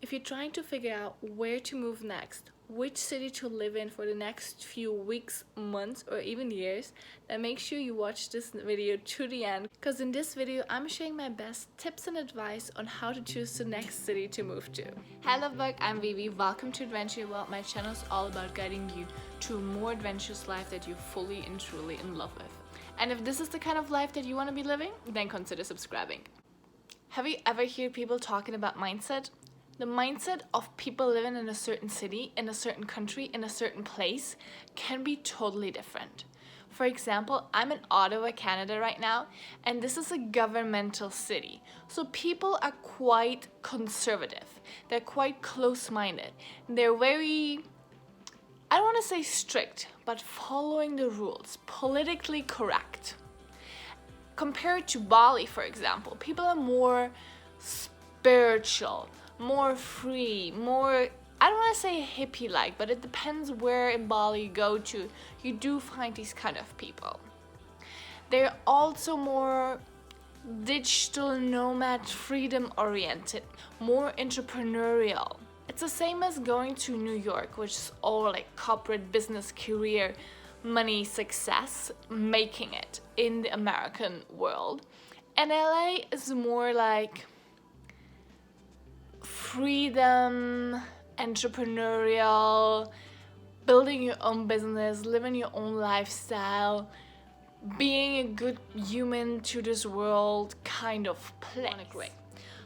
If you're trying to figure out where to move next, which city to live in for the next few weeks, months, or even years, then make sure you watch this video to the end, because in this video I'm sharing my best tips and advice on how to choose the next city to move to. Hello Bug, I'm Vivi. Welcome to Adventure Awaits. My channel is all about guiding you to a more adventurous life that you're fully and truly in love with. And if this is the kind of life that you want to be living, then consider subscribing. Have you ever heard people talking about mindset? The mindset of people living in a certain city, in a certain country, in a certain place can be totally different. For example, I'm in Ottawa, Canada right now, and this is a governmental city. So people are quite conservative. They're quite close-minded. They're very, I don't want to say strict, but following the rules, politically correct. Compared to Bali, for example, people are more spiritual, more free, more, I don't want to say hippie-like, but it depends where in Bali you go to, you do find these kind of people. They're also more digital nomad, freedom-oriented, more entrepreneurial. It's the same as going to New York, which is all like corporate business, career, money, success, making it in the American world. And LA is more like freedom, entrepreneurial, building your own business, living your own lifestyle, being a good human to this world kind of place.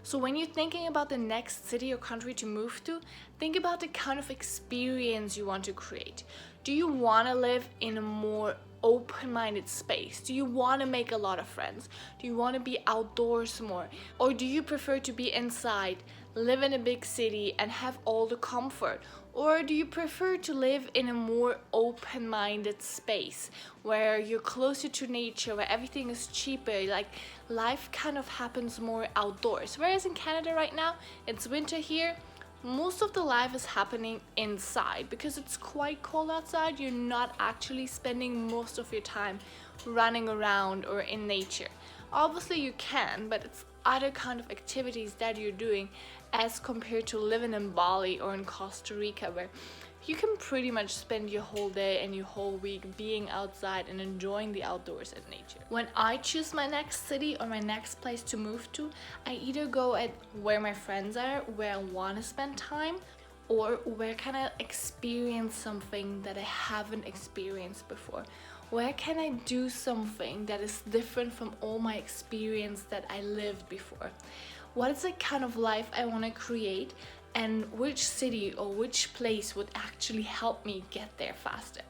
So when you're thinking about the next city or country to move to, think about the kind of experience you want to create. Do you want to live in a more open-minded space? Do you want to make a lot of friends? Do you want to be outdoors more? Or do you prefer to be inside, live in a big city and have all the comfort? Or do you prefer to live in a more open-minded space where you're closer to nature, where everything is cheaper, like life kind of happens more outdoors? Whereas in Canada right now, it's winter here, most of the life is happening inside because it's quite cold outside. You're not actually spending most of your time running around or in nature. Obviously you can, but it's other kind of activities that you're doing as compared to living in Bali or in Costa Rica, where you can pretty much spend your whole day and your whole week being outside and enjoying the outdoors and nature. When I choose my next city or my next place to move to, I either go at where my friends are, where I want to spend time, or where can I experience something that I haven't experienced before. Where can I do something that is different from all my experience that I lived before? What is the kind of life I want to create, and which city or which place would actually help me get there faster?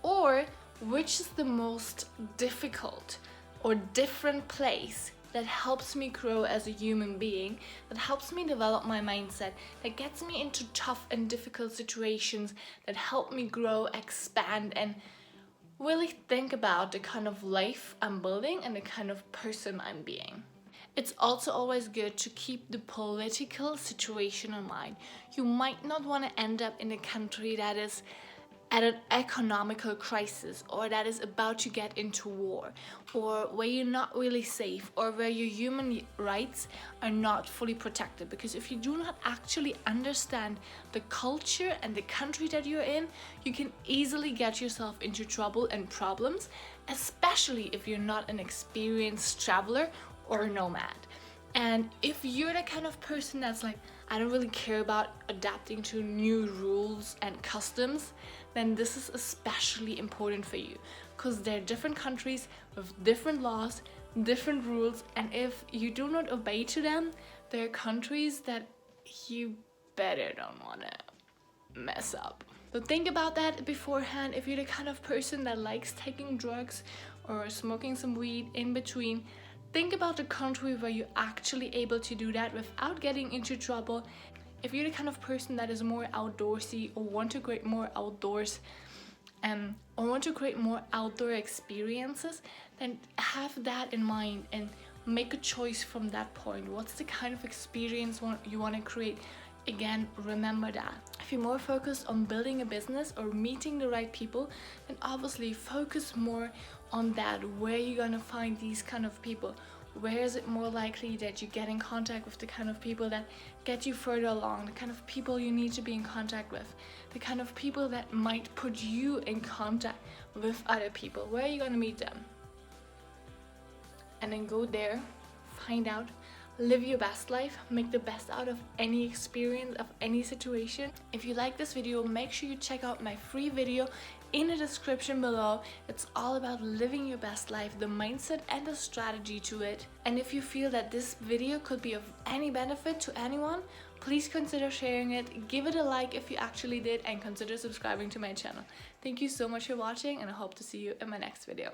Or which is the most difficult or different place that helps me grow as a human being, that helps me develop my mindset, that gets me into tough and difficult situations, that help me grow, expand, and really think about the kind of life I'm building and the kind of person I'm being. It's also always good to keep the political situation in mind. You might not want to end up in a country that is at an economical crisis, or that is about to get into war, or where you're not really safe, or where your human rights are not fully protected. Because if you do not actually understand the culture and the country that you're in, you can easily get yourself into trouble and problems, especially if you're not an experienced traveler or a nomad. And if you're the kind of person that's like, I don't really care about adapting to new rules and customs, then this is especially important for you, because there are different countries with different laws, different rules, and if you do not obey to them, there are countries that you better don't want to mess up. So think about that beforehand. If you're the kind of person that likes taking drugs or smoking some weed in between, think about the country where you're actually able to do that without getting into trouble. If you're the kind of person that is more outdoorsy or want to create more outdoors or want to create more outdoor experiences, then have that in mind and make a choice from that point. What's the kind of experience you want to create? Again, remember that. If you're more focused on building a business or meeting the right people, then obviously focus more on that, where you're gonna find these kind of people, Where is it more likely that you get in contact with the kind of people that get you further along, the kind of people you need to be in contact with, the kind of people that might put you in contact with other people? Where are you gonna meet them? And then go there, find out, live your best life, make the best out of any experience, of any situation. If you like this video, make sure you check out my free video in the description below. It's all about living your best life, the mindset and the strategy to it. And if you feel that this video could be of any benefit to anyone, please consider sharing it, give it a like if you actually did, and consider subscribing to my channel. Thank you so much for watching, and I hope to see you in my next video.